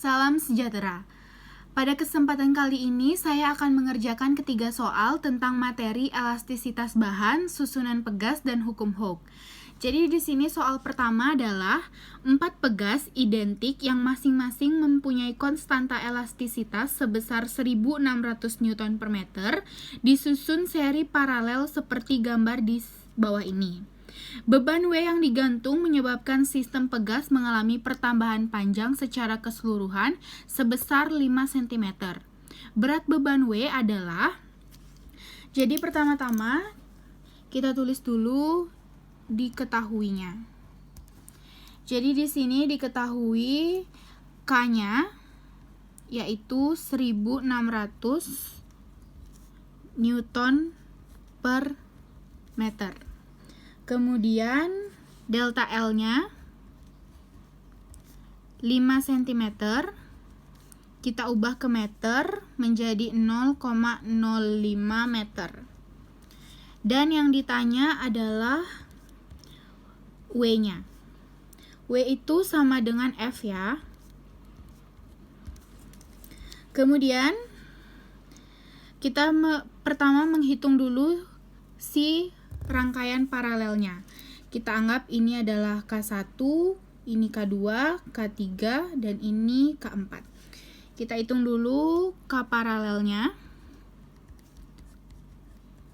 Salam sejahtera. Pada kesempatan kali ini, saya akan mengerjakan ketiga soal tentang materi elastisitas bahan, susunan pegas, dan hukum Hooke. Jadi di sini soal pertama adalah 4 pegas identik yang masing-masing mempunyai konstanta elastisitas sebesar 1.600 Newton per meter disusun seri paralel seperti gambar di bawah ini. Beban W yang digantung menyebabkan sistem pegas mengalami pertambahan panjang secara keseluruhan sebesar 5 cm. Berat beban W adalah, jadi pertama-tama kita tulis dulu diketahuinya. Jadi di sini diketahui K-nya yaitu 1.600 Newton per meter. Kemudian delta L-nya 5 cm, kita ubah ke meter menjadi 0,05 meter. Dan yang ditanya adalah W-nya. W itu sama dengan F ya. Kemudian kita pertama menghitung dulu si rangkaian paralelnya. Kita anggap ini adalah K1, ini K2, K3, dan ini K4. Kita hitung dulu K paralelnya.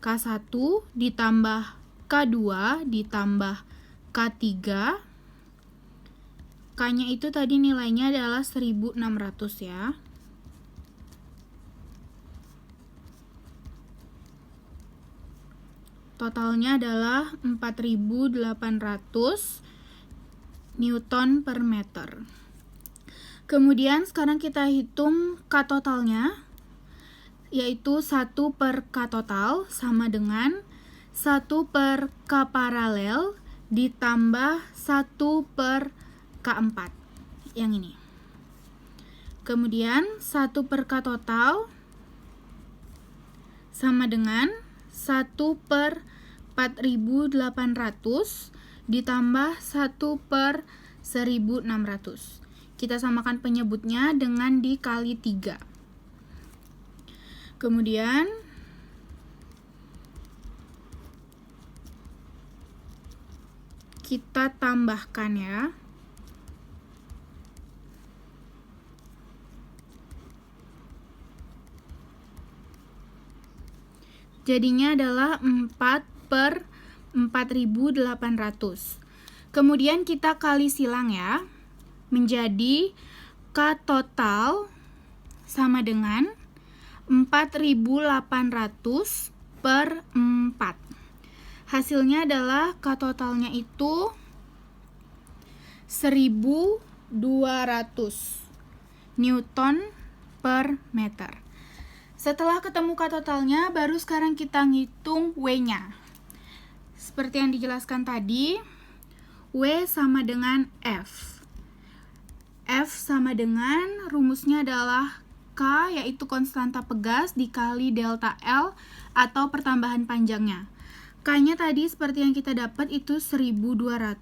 K1 ditambah K2 ditambah K3. K-nya itu tadi nilainya adalah 1.600 ya. Totalnya adalah 4.800 Newton per meter. Kemudian sekarang kita hitung K totalnya, yaitu 1 per K total sama dengan 1 per K paralel ditambah 1 per K4 yang ini. Kemudian 1 per K total sama dengan 1 per 4.800 ditambah 1 per 1.600. Kita samakan penyebutnya dengan dikali 3. Kemudian kita tambahkan ya. Jadinya adalah 4 per 4.800. Kemudian kita kali silang ya. Menjadi K total sama dengan 4.800 per 4. Hasilnya adalah K totalnya itu 1.200 Newton per meter. Setelah ketemu K totalnya, baru sekarang kita ngitung W-nya. Seperti yang dijelaskan tadi, W sama dengan F. F sama dengan rumusnya adalah K, yaitu konstanta pegas, dikali delta L atau pertambahan panjangnya. K-nya tadi seperti yang kita dapat itu 1.200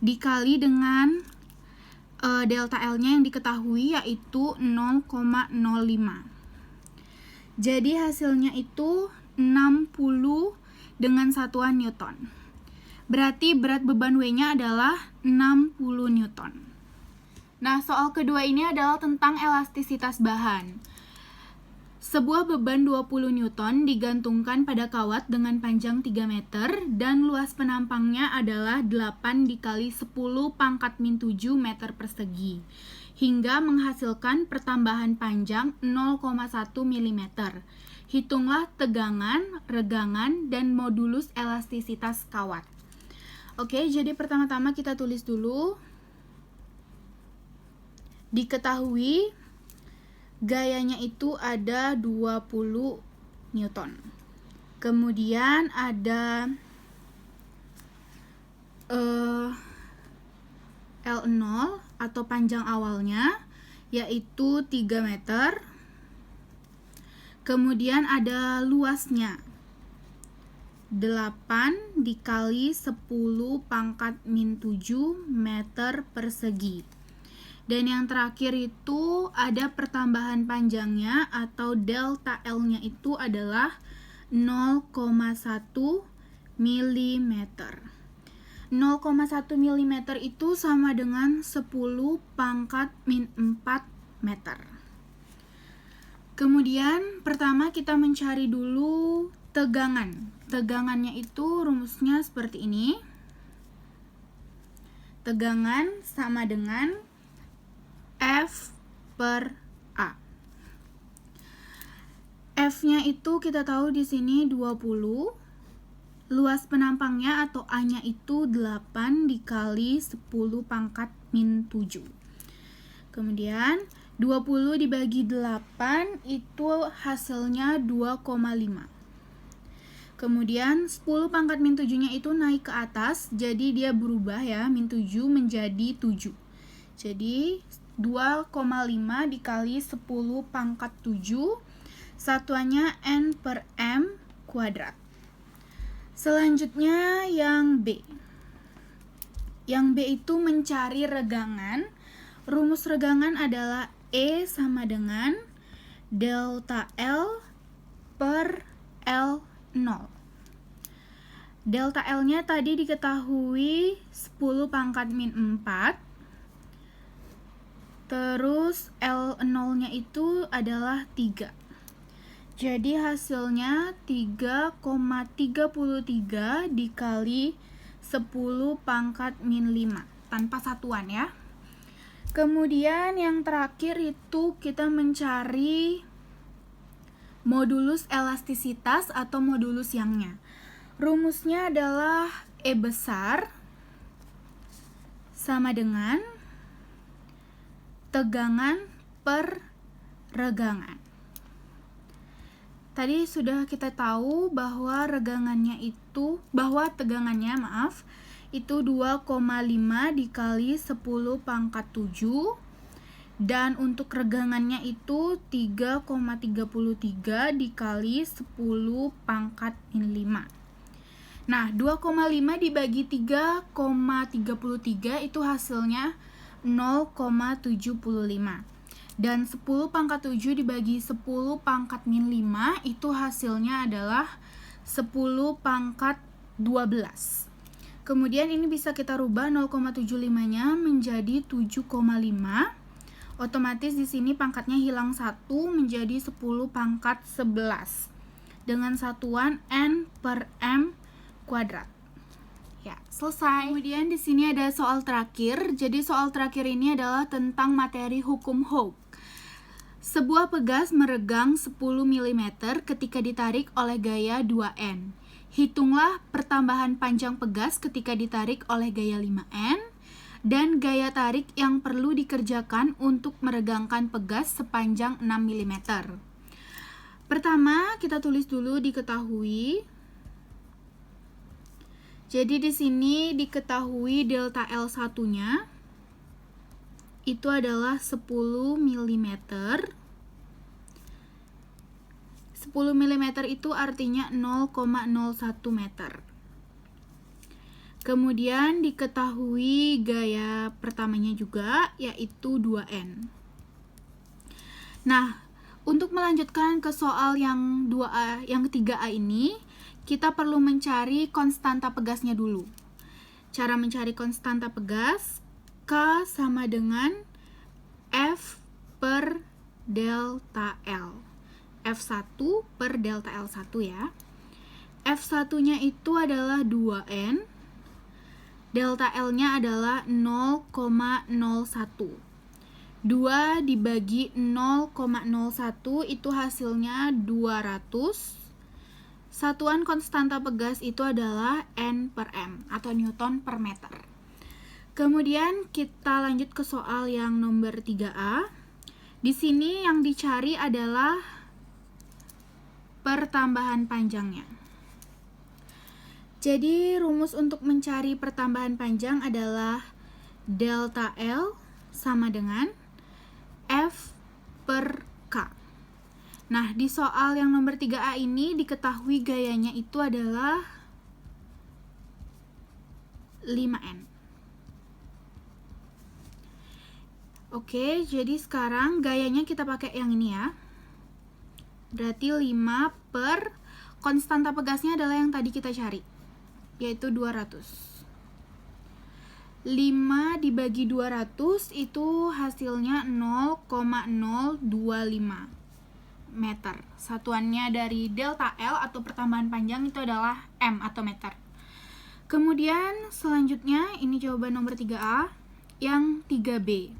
dikali dengan delta L-nya yang diketahui yaitu 0,05. Jadi hasilnya itu 60 dengan satuan Newton. Berarti berat beban W-nya adalah 60 Newton. Nah, soal kedua ini adalah tentang elastisitas bahan. Sebuah beban 20 Newton digantungkan pada kawat dengan panjang 3 meter dan luas penampangnya adalah 8 dikali 10 pangkat min 7 meter persegi hingga menghasilkan pertambahan panjang 0,1 mm. Hitunglah tegangan, regangan, dan modulus elastisitas kawat. Oke, jadi pertama-tama kita tulis dulu. Diketahui gayanya itu ada 20 Newton. Kemudian ada L0 atau panjang awalnya yaitu 3 meter. Kemudian ada luasnya 8 dikali 10 pangkat min 7 meter persegi. Dan yang terakhir itu ada pertambahan panjangnya atau delta L-nya itu adalah 0,1 mm. 0,1 mm itu sama dengan 10 pangkat min 4 meter. Kemudian pertama kita mencari dulu tegangan. Tegangannya itu rumusnya seperti ini. Tegangan sama dengan F per A. F-nya itu kita tahu di sini 20. Luas penampangnya atau A-nya itu 8 dikali 10 pangkat min 7. Kemudian 20 dibagi 8 itu hasilnya 2,5. Kemudian 10 pangkat min 7-nya itu naik ke atas, jadi dia berubah ya, min 7 menjadi 7. Jadi 2,5 dikali 10 pangkat 7, satuannya N per M kuadrat. Selanjutnya yang B. Yang B itu mencari regangan. Rumus regangan adalah E sama dengan delta L per L0. Delta L-nya tadi diketahui 10 pangkat min 4. Terus L0-nya itu adalah 3. Jadi hasilnya 3,33 dikali 10 pangkat min 5. Tanpa satuan ya. Kemudian yang terakhir itu kita mencari modulus elastisitas atau modulus Young-nya. Rumusnya adalah E besar sama dengan tegangan per regangan. Tadi sudah kita tahu bahwa tegangannya itu 2,5 dikali 10 pangkat 7 dan untuk regangannya itu 3,33 dikali 10 pangkat min 5. Nah, 2,5 dibagi 3,33 itu hasilnya 0,75. Dan 10 pangkat 7 dibagi 10 pangkat min 5 itu hasilnya adalah 10 pangkat 12. Kemudian ini bisa kita rubah 0,75-nya menjadi 7,5. Otomatis di sini pangkatnya hilang 1 menjadi 10 pangkat 11 dengan satuan N per M kuadrat. Ya, selesai. Kemudian di sini ada soal terakhir. Jadi soal terakhir ini adalah tentang materi hukum Hooke. Sebuah pegas meregang 10 mm ketika ditarik oleh gaya 2N. Hitunglah pertambahan panjang pegas ketika ditarik oleh gaya 5N dan gaya tarik yang perlu dikerjakan untuk meregangkan pegas sepanjang 6 mm. Pertama, kita tulis dulu diketahui. Jadi di sini diketahui delta L1-nya itu adalah 10 mm. 10 mm itu artinya 0,01 meter. Kemudian diketahui gaya pertamanya juga yaitu 2N. Nah, untuk melanjutkan ke soal yang 2A, yang 3A ini, kita perlu mencari konstanta pegasnya dulu. Cara mencari konstanta pegas, K sama dengan F per delta L. F1 per delta L1 ya. F1-nya itu adalah 2N. Delta L-nya adalah 0,01. 2 dibagi 0,01 itu hasilnya 200. Satuan konstanta pegas itu adalah N per M atau Newton per meter. Kemudian kita lanjut ke soal yang nomor 3A. Di sini yang dicari adalah pertambahan panjangnya. Jadi rumus untuk mencari pertambahan panjang adalah delta L sama dengan F per K. Nah, di soal yang nomor 3A ini diketahui gayanya itu adalah 5N. Oke, jadi sekarang gayanya kita pakai yang ini ya. Berarti 5 per konstanta pegasnya adalah yang tadi kita cari, yaitu 200. 5 dibagi 200 itu hasilnya 0,025 meter. Satuannya dari delta L atau pertambahan panjang itu adalah M atau meter. Kemudian selanjutnya ini jawaban nomor 3A, yang 3B.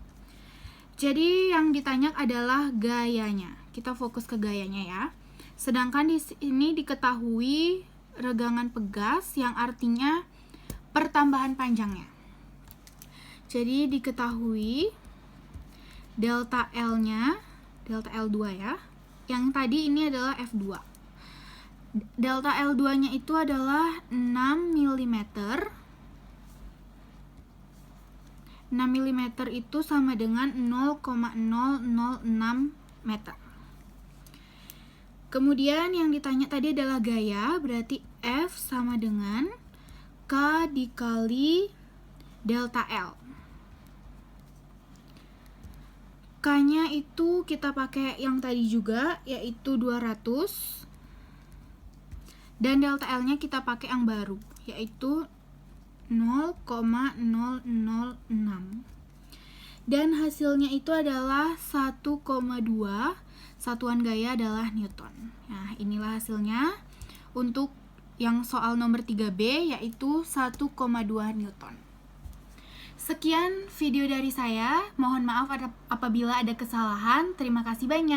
Jadi yang ditanya adalah gayanya. Kita fokus ke gayanya ya. Sedangkan di sini diketahui regangan pegas yang artinya pertambahan panjangnya. Jadi diketahui delta L-nya, delta L2 ya. Yang tadi ini adalah F2. Delta L2-nya itu adalah 6 mm. 6 mm itu sama dengan 0,006 meter. Kemudian yang ditanya tadi adalah gaya, berarti F sama dengan K dikali delta L. K-nya itu kita pakai yang tadi juga, yaitu 200. Dan delta L-nya kita pakai yang baru, yaitu 0,006. Dan hasilnya itu adalah 1,2. Satuan gaya adalah Newton. Nah, inilah hasilnya untuk yang soal nomor 3B, yaitu 1,2 Newton. Sekian video dari saya. Mohon maaf apabila ada kesalahan. Terima kasih banyak.